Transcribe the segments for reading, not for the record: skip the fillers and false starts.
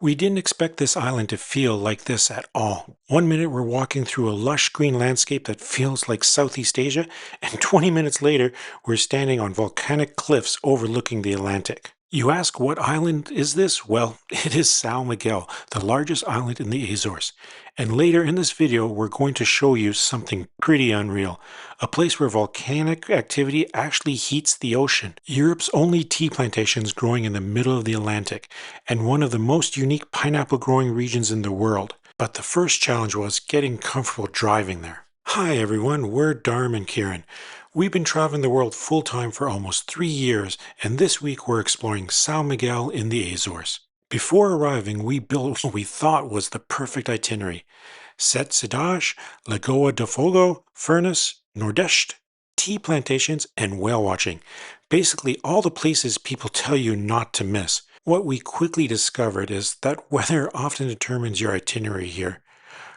We didn't expect this island to feel like this at all. One minute we're walking through a lush green landscape that feels like Southeast Asia, and 20 minutes later we're standing on volcanic cliffs overlooking the Atlantic. You ask, what island is this? Well, it is São Miguel, the largest island in the Azores. And later in this video, we're going to show you something pretty unreal. A place where volcanic activity actually heats the ocean. Europe's only tea plantations growing in the middle of the Atlantic, and one of the most unique pineapple growing regions in the world. But the first challenge was getting comfortable driving there. Hi everyone, we're Dharm and Kieran. We've been traveling the world full-time for almost 3 years, and this week we're exploring São Miguel in the Azores. Before arriving, we built what we thought was the perfect itinerary. Sete Cidades, Lagoa do Fogo, Furnas, Nordeste, tea plantations, and whale watching. Basically all the places people tell you not to miss. What we quickly discovered is that weather often determines your itinerary here.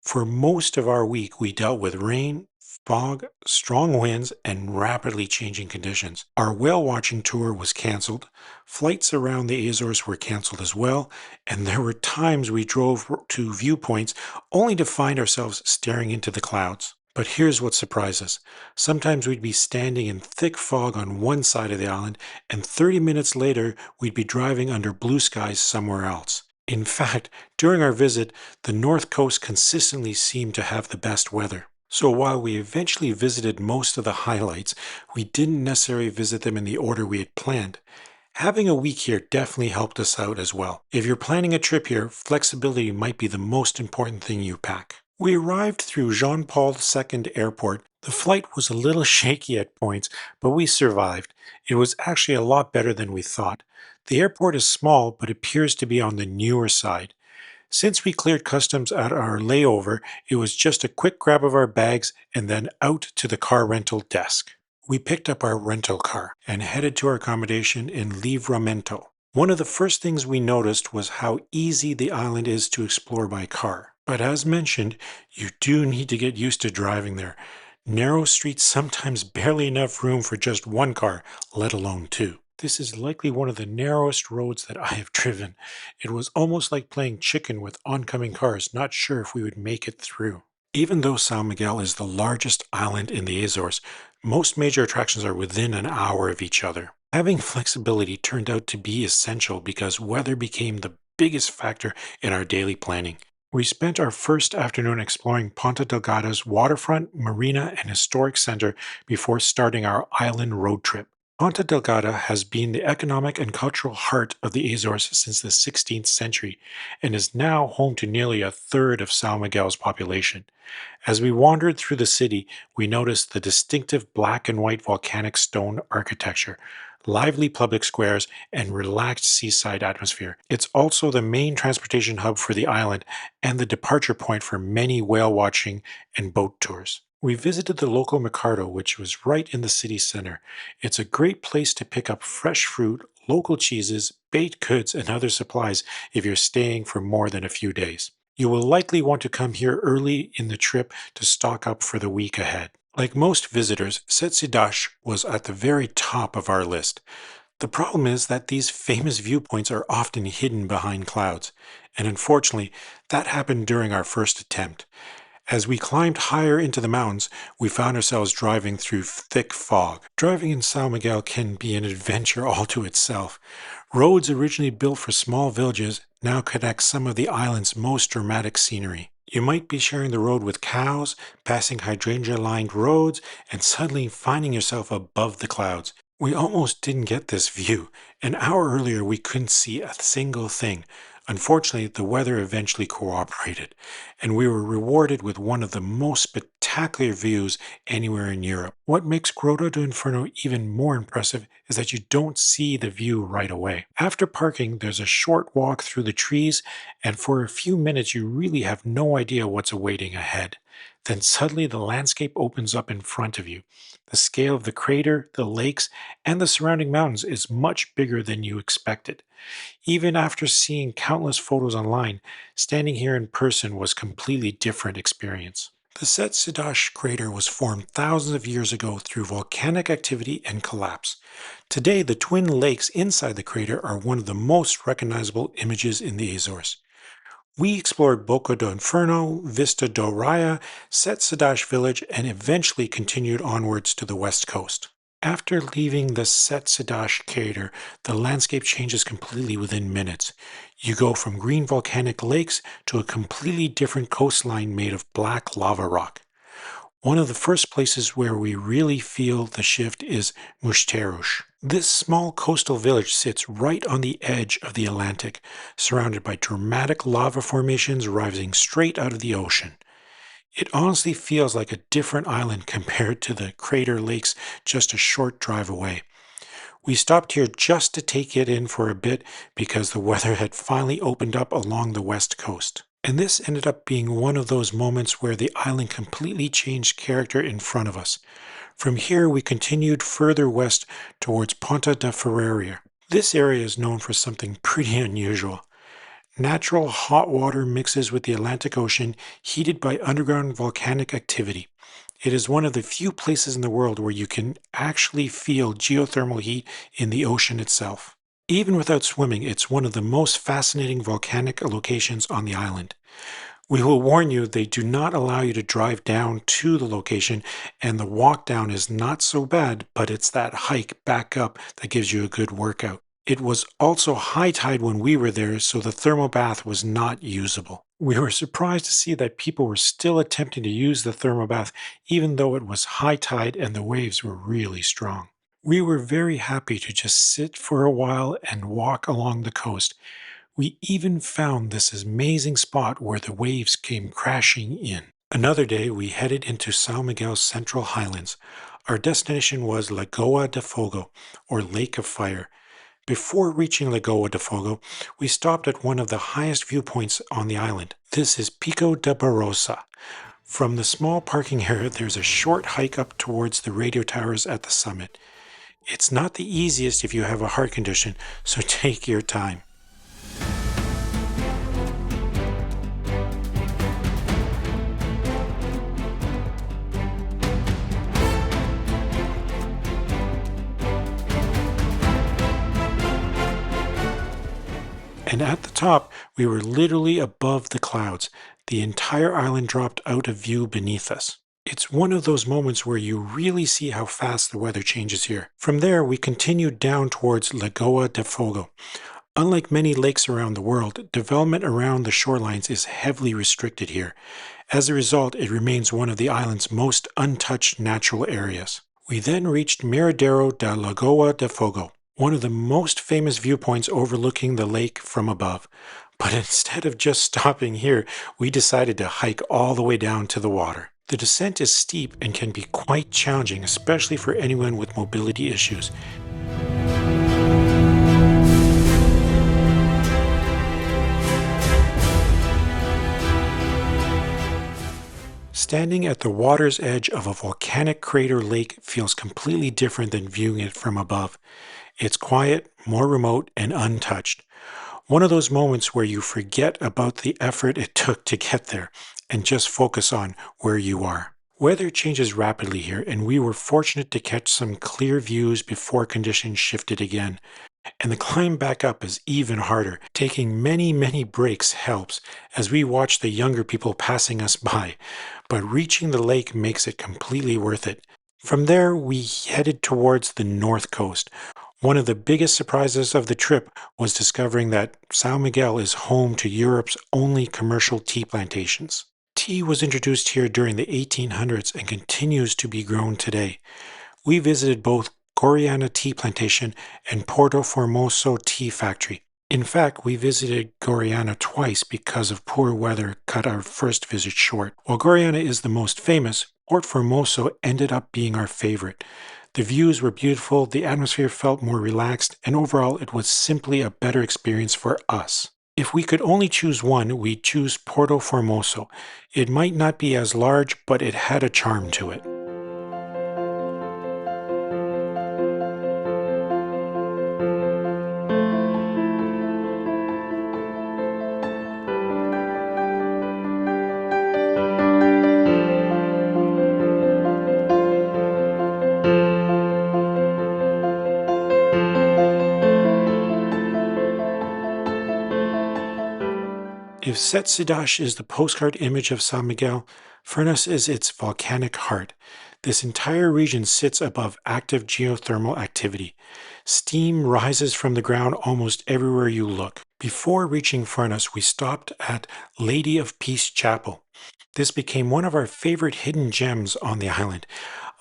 For most of our week, we dealt with rain, fog, strong winds, and rapidly changing conditions. Our whale watching tour was canceled, flights around the Azores were canceled as well, and there were times we drove to viewpoints only to find ourselves staring into the clouds. But here's what surprised us. Sometimes we'd be standing in thick fog on one side of the island, and 30 minutes later, we'd be driving under blue skies somewhere else. In fact, during our visit, the North Coast consistently seemed to have the best weather. So while we eventually visited most of the highlights, we didn't necessarily visit them in the order we had planned. Having a week here definitely helped us out as well. If you're planning a trip here, flexibility might be the most important thing you pack. We arrived through Jean Paul II Airport. The flight was a little shaky at points, but we survived. It was actually a lot better than we thought. The airport is small, but appears to be on the newer side. Since we cleared customs at our layover, it was just a quick grab of our bags and then out to the car rental desk. We picked up our rental car and headed to our accommodation in Livramento. One of the first things we noticed was how easy the island is to explore by car. But as mentioned, you do need to get used to driving there. Narrow streets, sometimes barely enough room for just one car, let alone two. This is likely one of the narrowest roads that I have driven. It was almost like playing chicken with oncoming cars, not sure if we would make it through. Even though São Miguel is the largest island in the Azores, most major attractions are within an hour of each other. Having flexibility turned out to be essential because weather became the biggest factor in our daily planning. We spent our first afternoon exploring Ponta Delgada's waterfront, marina, and historic center before starting our island road trip. Ponta Delgada has been the economic and cultural heart of the Azores since the 16th century and is now home to nearly a third of São Miguel's population. As we wandered through the city, we noticed the distinctive black and white volcanic stone architecture, lively public squares, and relaxed seaside atmosphere. It's also the main transportation hub for the island and the departure point for many whale watching and boat tours. We visited the local mercado, which was right in the city center. It's a great place to pick up fresh fruit, local cheeses, baked goods, and other supplies if you're staying for more than a few days. You will likely want to come here early in the trip to stock up for the week ahead. Like most visitors, Sete Cidades was at the very top of our list. The problem is that these famous viewpoints are often hidden behind clouds, and unfortunately, that happened during our first attempt. As we climbed higher into the mountains, we found ourselves driving through thick fog. Driving in São Miguel can be an adventure all to itself. Roads originally built for small villages now connect some of the island's most dramatic scenery. You might be sharing the road with cows, passing hydrangea-lined roads, and suddenly finding yourself above the clouds. We almost didn't get this view. An hour earlier, we couldn't see a single thing. Unfortunately, the weather eventually cooperated, and we were rewarded with one of the most spectacular views anywhere in Europe. What makes Grotto do Inferno even more impressive is that you don't see the view right away. After parking, there's a short walk through the trees, and for a few minutes you really have no idea what's awaiting ahead. Then suddenly the landscape opens up in front of you. The scale of the crater, the lakes, and the surrounding mountains is much bigger than you expected. Even after seeing countless photos online, standing here in person was a completely different experience. The Sete Cidades crater was formed thousands of years ago through volcanic activity and collapse. Today, the twin lakes inside the crater are one of the most recognizable images in the Azores. We explored Boca do Inferno, Vista do Raya, Sete Cidades village, and eventually continued onwards to the west coast. After leaving the Sete Cidades crater, the landscape changes completely within minutes. You go from green volcanic lakes to a completely different coastline made of black lava rock. One of the first places where we really feel the shift is Mosteiros. This small coastal village sits right on the edge of the Atlantic, surrounded by dramatic lava formations rising straight out of the ocean. It honestly feels like a different island compared to the crater lakes just a short drive away. We stopped here just to take it in for a bit because the weather had finally opened up along the west coast. And this ended up being one of those moments where the island completely changed character in front of us. From here, we continued further west towards Ponta da Ferreira. This area is known for something pretty unusual. Natural hot water mixes with the Atlantic Ocean, heated by underground volcanic activity. It is one of the few places in the world where you can actually feel geothermal heat in the ocean itself. Even without swimming, it's one of the most fascinating volcanic locations on the island. We will warn you they do not allow you to drive down to the location, and the walk down is not so bad, but it's that hike back up that gives you a good workout. It was also high tide when we were there, so the thermal bath was not usable. We were surprised to see that people were still attempting to use the thermal bath, even though it was high tide and the waves were really strong. We were very happy to just sit for a while and walk along the coast. We even found this amazing spot where the waves came crashing in. Another day, we headed into São Miguel's central highlands. Our destination was Lagoa de Fogo, or Lake of Fire. Before reaching Lagoa de Fogo, we stopped at one of the highest viewpoints on the island. This is Pico da Barossa. From the small parking area, there's a short hike up towards the radio towers at the summit. It's not the easiest if you have a heart condition, so take your time. And at the top, we were literally above the clouds. The entire island dropped out of view beneath us. It's one of those moments where you really see how fast the weather changes here. From there, we continued down towards Lagoa de Fogo. Unlike many lakes around the world, development around the shorelines is heavily restricted here. As a result, it remains one of the island's most untouched natural areas. We then reached Miradero da Lagoa de Fogo, one of the most famous viewpoints overlooking the lake from above. But instead of just stopping here, we decided to hike all the way down to the water. The descent is steep and can be quite challenging, especially for anyone with mobility issues. Standing at the water's edge of a volcanic crater lake feels completely different than viewing it from above. It's quiet, more remote, and untouched. One of those moments where you forget about the effort it took to get there and just focus on where you are. Weather changes rapidly here, and we were fortunate to catch some clear views before conditions shifted again. And the climb back up is even harder. Taking many breaks helps as we watch the younger people passing us by, but reaching the lake makes it completely worth it. From there, we headed towards the north coast. One of the biggest surprises of the trip was discovering that São Miguel is home to Europe's only commercial tea plantations. Tea was introduced here during the 1800s and continues to be grown today. We visited both Guariana Tea Plantation and Porto Formoso Tea Factory. In fact, we visited Guariana twice because of poor weather cut our first visit short. While Guariana is the most famous, Porto Formoso ended up being our favorite. The views were beautiful, the atmosphere felt more relaxed, and overall it was simply a better experience for us. If we could only choose one, we'd choose Porto Formoso. It might not be as large, but it had a charm to it. If Sete Cidades is the postcard image of São Miguel, Furnas is its volcanic heart. This entire region sits above active geothermal activity. Steam rises from the ground almost everywhere you look. Before reaching Furnas, we stopped at Lady of Peace Chapel. This became one of our favorite hidden gems on the island.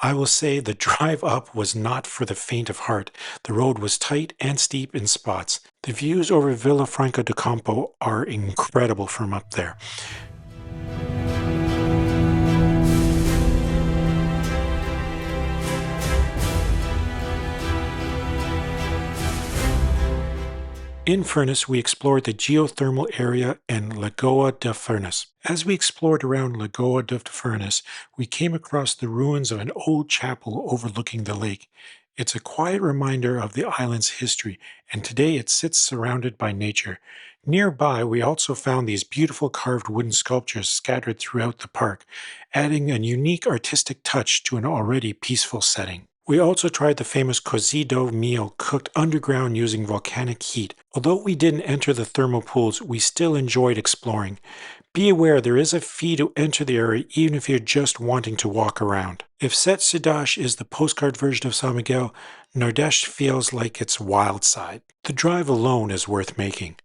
I will say the drive up was not for the faint of heart. The road was tight and steep in spots. The views over Villa Franca de Campo are incredible from up there. In Furnas, we explored the geothermal area and Lagoa de Furnas. As we explored around Lagoa de Furnas, we came across the ruins of an old chapel overlooking the lake. It's a quiet reminder of the island's history, and today it sits surrounded by nature. Nearby, we also found these beautiful carved wooden sculptures scattered throughout the park, adding a unique artistic touch to an already peaceful setting. We also tried the famous cozido meal cooked underground using volcanic heat. Although we didn't enter the thermal pools, we still enjoyed exploring. Be aware there is a fee to enter the area even if you're just wanting to walk around. If Sete Cidades is the postcard version of São Miguel, Nordeste feels like its wild side. The drive alone is worth making.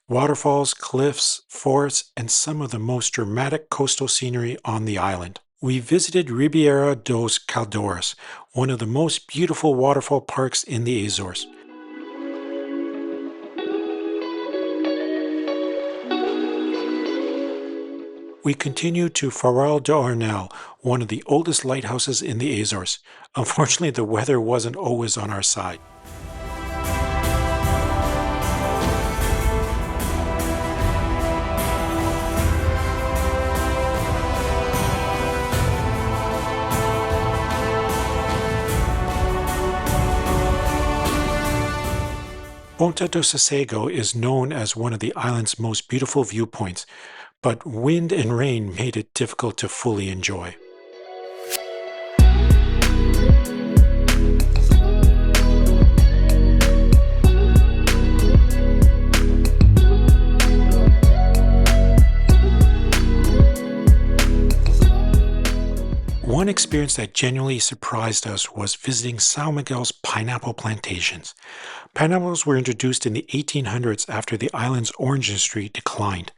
Waterfalls, cliffs, forests, and some of the most dramatic coastal scenery on the island. We visited Ribeira dos Caldeiras, one of the most beautiful waterfall parks in the Azores. We continued to Farol de Ornel, one of the oldest lighthouses in the Azores. Unfortunately, the weather wasn't always on our side. Ponta do Sossego is known as one of the island's most beautiful viewpoints, but wind and rain made it difficult to fully enjoy. One experience that genuinely surprised us was visiting São Miguel's pineapple plantations. Pineapples were introduced in the 1800s after the island's orange industry declined.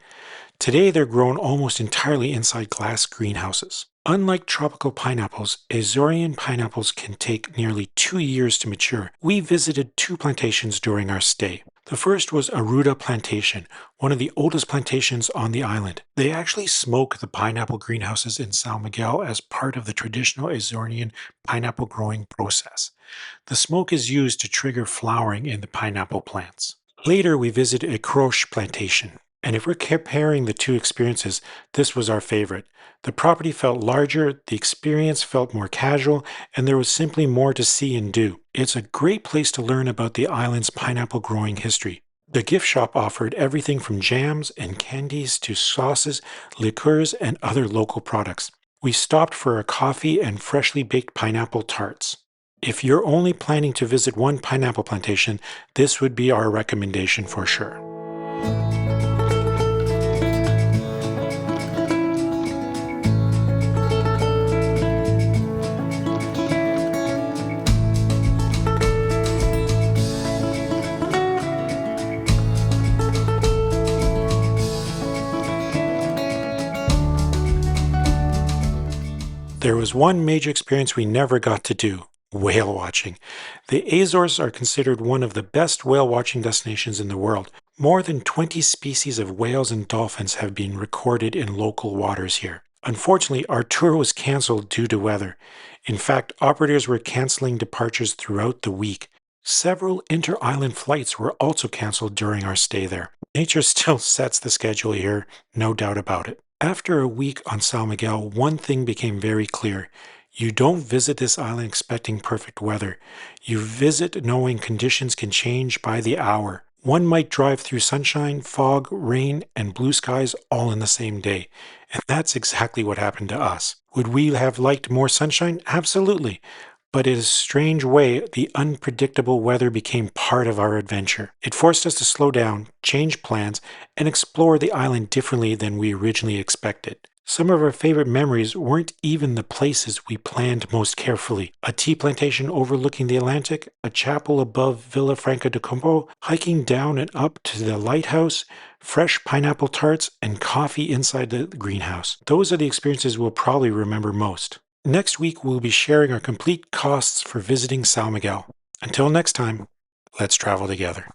Today, they're grown almost entirely inside glass greenhouses. Unlike tropical pineapples, Azorean pineapples can take nearly 2 years to mature. We visited 2 plantations during our stay. The first was Aruda Plantation, one of the oldest plantations on the island. They actually smoke the pineapple greenhouses in São Miguel as part of the traditional Azorean pineapple growing process. The smoke is used to trigger flowering in the pineapple plants. Later, we visited a Croche plantation. And if we're comparing the 2 experiences, this was our favorite. The property felt larger, the experience felt more casual, and there was simply more to see and do. It's a great place to learn about the island's pineapple growing history. The gift shop offered everything from jams and candies to sauces, liqueurs, and other local products. We stopped for a coffee and freshly baked pineapple tarts. If you're only planning to visit one pineapple plantation, this would be our recommendation for sure. There was one major experience we never got to do: whale watching. The Azores are considered one of the best whale watching destinations in the world. More than 20 species of whales and dolphins have been recorded in local waters here. Unfortunately, our tour was canceled due to weather. In fact, operators were canceling departures throughout the week. Several inter-island flights were also canceled during our stay there. Nature still sets the schedule here, no doubt about it. After a week on São Miguel, one thing became very clear. You don't visit this island expecting perfect weather. You visit knowing conditions can change by the hour. One might drive through sunshine, fog, rain, and blue skies all in the same day. And that's exactly what happened to us. Would we have liked more sunshine? Absolutely. But in a strange way, the unpredictable weather became part of our adventure. It forced us to slow down, change plans, and explore the island differently than we originally expected. Some of our favorite memories weren't even the places we planned most carefully. A tea plantation overlooking the Atlantic, a chapel above Villa Franca de Campo, hiking down and up to the lighthouse, fresh pineapple tarts, and coffee inside the greenhouse. Those are the experiences we'll probably remember most. Next week, we'll be sharing our complete costs for visiting São Miguel. Until next time, let's travel together.